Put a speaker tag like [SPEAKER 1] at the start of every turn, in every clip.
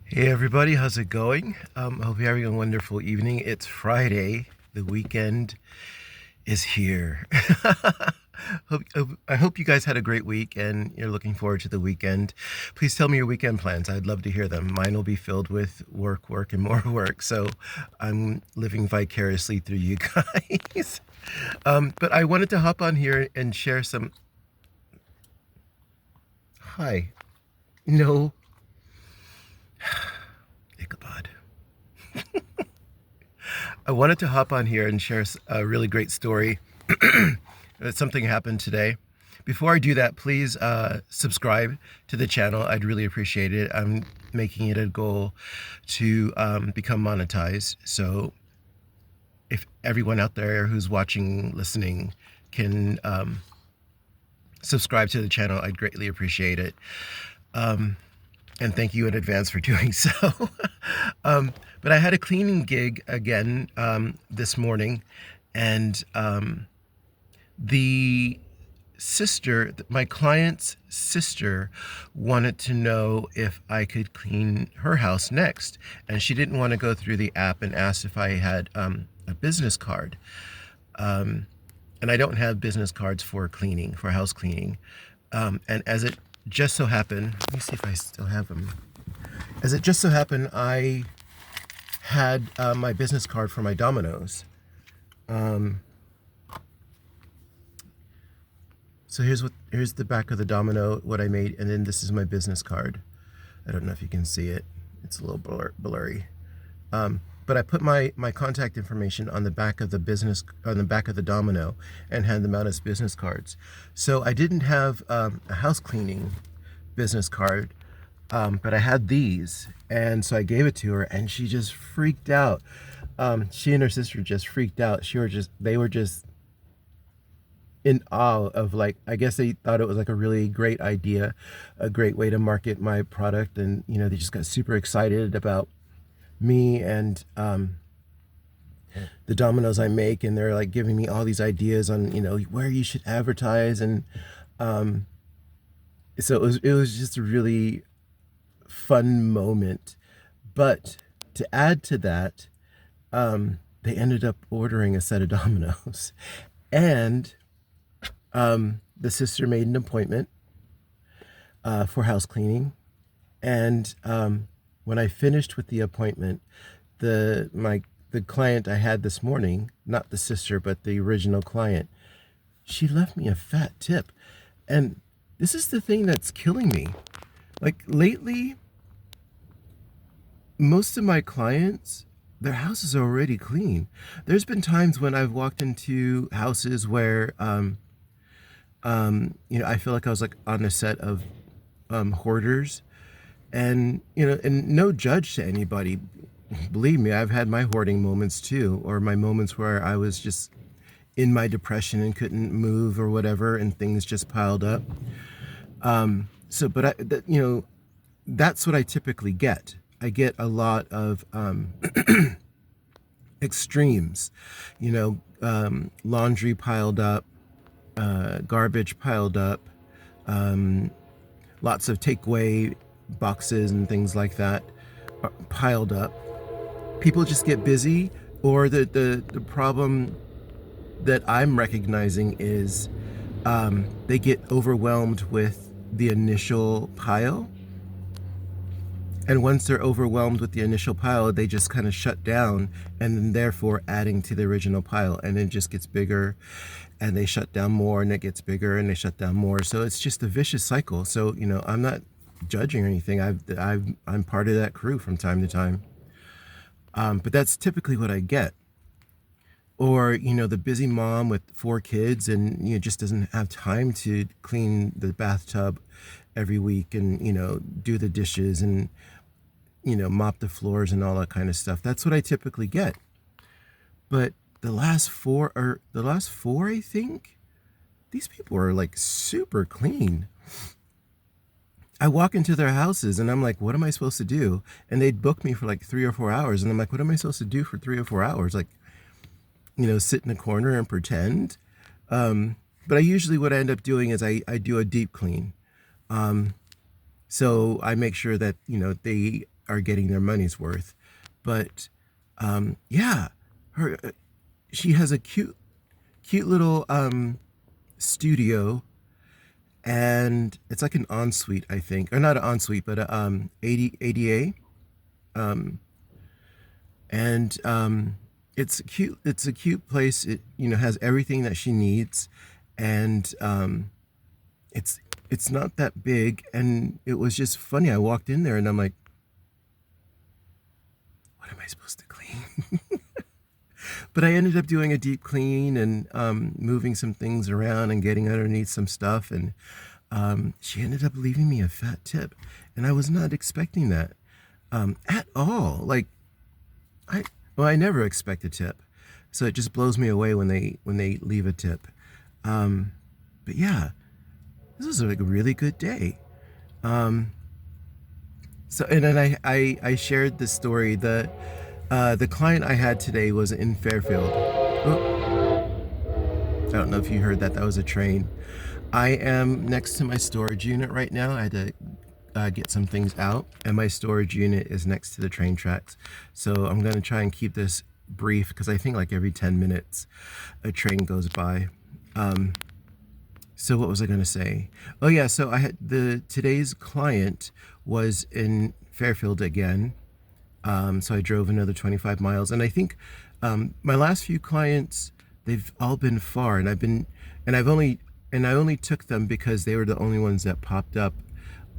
[SPEAKER 1] Hey everybody, how's it going? I hope you're having a wonderful evening. It's Friday. The weekend is here. I hope you guys had a great week and you're looking forward to the weekend. Please tell me your weekend plans. I'd love to hear them. Mine will be filled with work, work, and more work. So I'm living vicariously through you guys. But I wanted to hop on here and share some. Hi. No. Ichabod. I wanted to hop on here and share a really great story. Something happened today. Before I do that, please subscribe to the channel. I'd really appreciate it. I'm making it a goal to become monetized. So if everyone out there who's watching, listening, can subscribe to the channel, I'd greatly appreciate it. And thank you in advance for doing so. But I had a cleaning gig again this morning, and the sister, my client's sister, wanted to know if I could clean her house next, and she didn't want to go through the app and asked if I had a business card. And I don't have business cards for cleaning, for house cleaning. And as it just so happened, let me see if I still have them. As it just so happened, I had my business card for my dominoes. So here's the back of the domino, what I made, and then this is my business card. I don't know if you can see it. It's a little blurry. But I put my contact information on the back of the domino and hand them out as business cards. So I didn't have a house cleaning business card, but I had these, and so I gave it to her, and she just freaked out. She and her sister just freaked out. They were just in awe of, like, I guess they thought it was like a really great idea, a great way to market my product, and they just got super excited about me and the dominoes I make, and they're like giving me all these ideas on where you should advertise, and so it was just a really fun moment. But to add to that, they ended up ordering a set of dominoes, and the sister made an appointment for house cleaning, and when I finished with the appointment, the client I had this morning, not the sister, but the original client, she left me a fat tip. And this is the thing that's killing me. Like, lately, most of my clients, their houses are already clean. There's been times when I've walked into houses where I feel like I was like on the set of Hoarders. And and no judge to anybody. Believe me, I've had my hoarding moments too, or my moments where I was just in my depression and couldn't move or whatever, and things just piled up. But that's what I typically get. I get a lot of extremes, laundry piled up, garbage piled up, lots of takeaway boxes and things like that are piled up. People just get busy, or the problem that I'm recognizing is they get overwhelmed with the initial pile. And once they're overwhelmed with the initial pile, they just kind of shut down, and then therefore adding to the original pile, and it just gets bigger, and they shut down more, and it gets bigger, and they shut down more. So it's just a vicious cycle. So I'm not judging or anything. I'm part of that crew from time to time. But that's typically what I get. Or the busy mom with 4 kids, and just doesn't have time to clean the bathtub every week, and do the dishes, and mop the floors and all that kind of stuff. That's what I typically get. But the last four, I think, these people are like super clean. I walk into their houses and I'm like, what am I supposed to do? And they'd book me for like 3 or 4 hours. And I'm like, what am I supposed to do for 3 or 4 hours? Like, sit in a corner and pretend. But what I end up doing is I do a deep clean. So I make sure that, they are getting their money's worth. But yeah, her she has a cute little studio, and it's like an ensuite, I think, or not an ensuite, but a ADA, um, and it's cute. It's a cute place. It has everything that she needs, and it's it's not that big. And it was just funny. I walked in there and I'm like, what am I supposed to clean? But I ended up doing a deep clean and moving some things around and getting underneath some stuff. And she ended up leaving me a fat tip. And I was not expecting that at all. Like, I never expect a tip. So it just blows me away when they leave a tip. But yeah, this was like a really good day. Um, so and then I shared this story. The client I had today was in Fairfield. Oh, I don't know if you heard that. That was a train. I am next to my storage unit right now. I had to get some things out, and my storage unit is next to the train tracks. So I'm going to try and keep this brief because I think like every 10 minutes a train goes by. So what was I going to say? Oh yeah, so I had today's client was in Fairfield again. So I drove another 25 miles, and I think my last few clients, they've all been far, and I only took them because they were the only ones that popped up.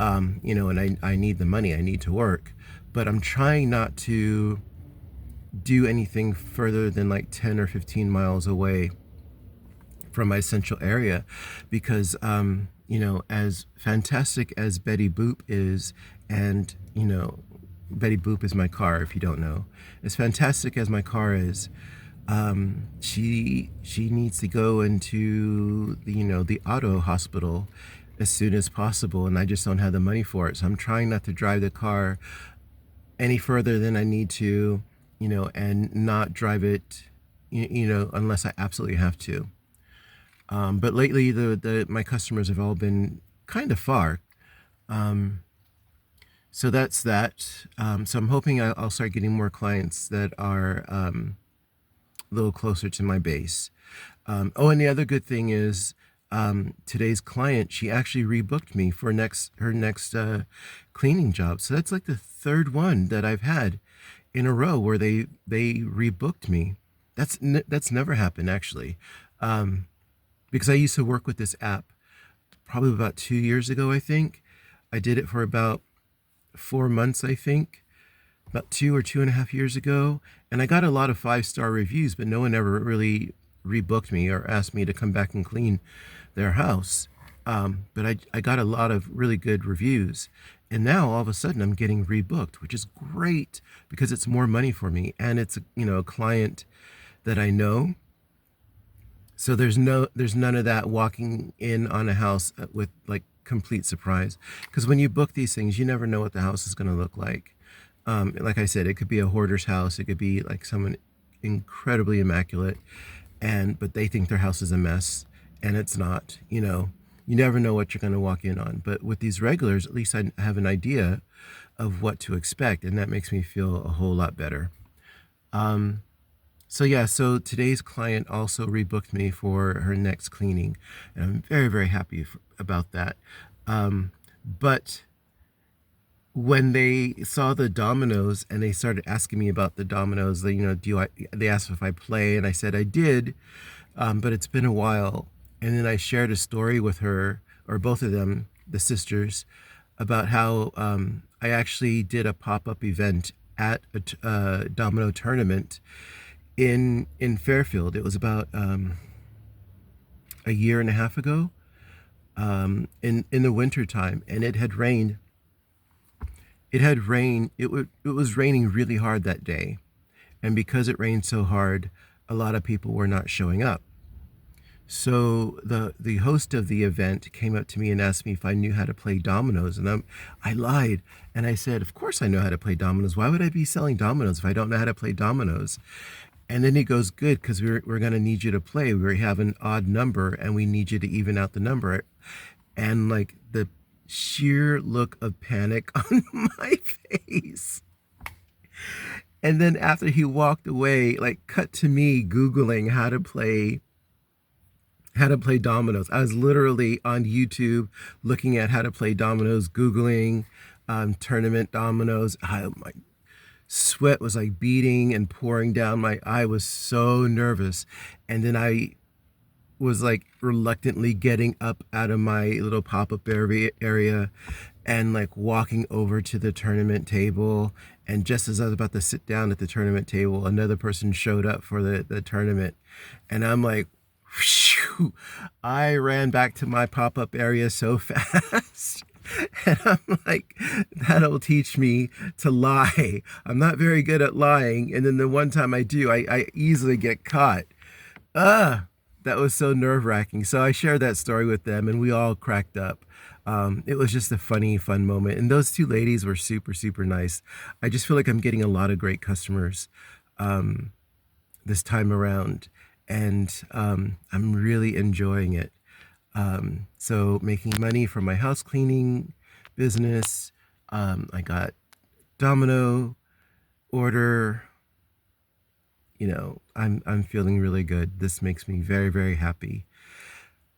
[SPEAKER 1] And I need the money, I need to work, but I'm trying not to do anything further than like 10 or 15 miles away from my central area, because as fantastic as Betty Boop is, and Betty Boop is my car, if you don't know. As fantastic as my car is, she needs to go into the auto hospital as soon as possible, and I just don't have the money for it. So I'm trying not to drive the car any further than I need to, and not drive it, unless I absolutely have to. But lately, my customers have all been kind of far. So that's that. So I'm hoping I'll start getting more clients that are a little closer to my base. And the other good thing is today's client, she actually rebooked me for her next cleaning job. So that's like the third one that I've had in a row where they rebooked me. That's never happened actually, because I used to work with this app probably about 2 years ago. I think I did it for about 4 months, I think, about 2 or 2.5 years ago. And I got a lot of 5-star reviews, but no one ever really rebooked me or asked me to come back and clean their house. But I got a lot of really good reviews. And now all of a sudden I'm getting rebooked, which is great because it's more money for me. And it's, a client that I know. So there's none of that walking in on a house with like complete surprise, because when you book these things, you never know what the house is going to look like. Like I said, it could be a hoarder's house, it could be like someone incredibly immaculate, but they think their house is a mess, and it's not. You never know what you're going to walk in on. But with these regulars, at least I have an idea of what to expect, and that makes me feel a whole lot better. So today's client also rebooked me for her next cleaning, and I'm very, very happy about that. But when they saw the dominoes and they started asking me about the dominoes, they asked if I play, and I said I did, but it's been a while. And then I shared a story with her, or both of them, the sisters, about how I actually did a pop-up event at a domino tournament in Fairfield. It was about a year and a half ago, in the winter time, and it had rained. It was raining really hard that day, and because it rained so hard, a lot of people were not showing up. So the host of the event came up to me and asked me if I knew how to play dominoes, and I lied, and I said, of course I know how to play dominoes. Why would I be selling dominoes if I don't know how to play dominoes? And then he goes, good, because we're going to need you to play. We have an odd number, and we need you to even out the number. And like sheer look of panic on my face. And then after he walked away, like cut to me Googling how to play dominoes. I was literally on YouTube looking at how to play dominoes, Googling tournament dominoes. My sweat was like beating and pouring down. I was so nervous. And then I was like reluctantly getting up out of my little pop-up area and like walking over to the tournament table. And just as I was about to sit down at the tournament table, another person showed up for the tournament. And I'm like, whew, I ran back to my pop-up area so fast. And I'm like, that'll teach me to lie. I'm not very good at lying. And then the one time I do, I easily get caught. That was so nerve-wracking. So I shared that story with them and we all cracked up. It was just a funny, fun moment. And those two ladies were super, super nice. I just feel like I'm getting a lot of great customers this time around. And I'm really enjoying it. So making money from my house cleaning business. I got domino order. You know, I'm feeling really good. This makes me very, very happy.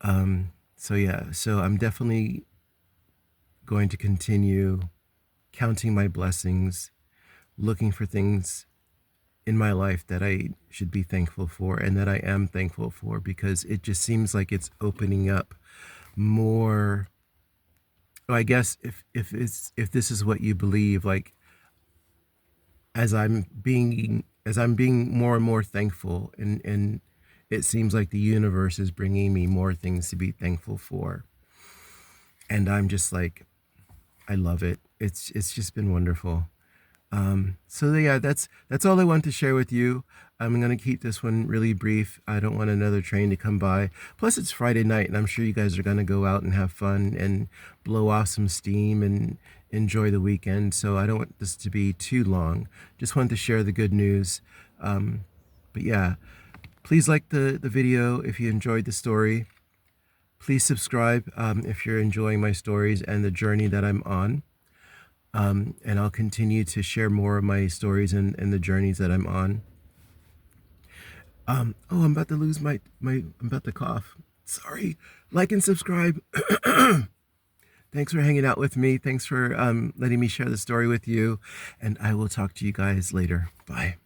[SPEAKER 1] So yeah, so I'm definitely going to continue counting my blessings, looking for things in my life that I should be thankful for and that I am thankful for, because it just seems like it's opening up more. I guess if this is what you believe, like as I'm being more and more thankful, and it seems like the universe is bringing me more things to be thankful for, and I'm just like, I love it. It's just been wonderful. So yeah, that's all I want to share with you. I'm going to keep this one really brief. I don't want another train to come by. Plus it's Friday night and I'm sure you guys are going to go out and have fun and blow off some steam and enjoy the weekend. So I don't want this to be too long. Just wanted to share the good news. But yeah, please like the video if you enjoyed the story. Please subscribe if you're enjoying my stories and the journey that I'm on. And I'll continue to share more of my stories and the journeys that I'm on. Oh, I'm about to lose I'm about to cough. Sorry. Like and subscribe. Thanks for hanging out with me. Thanks for letting me share the story with you. And I will talk to you guys later. Bye.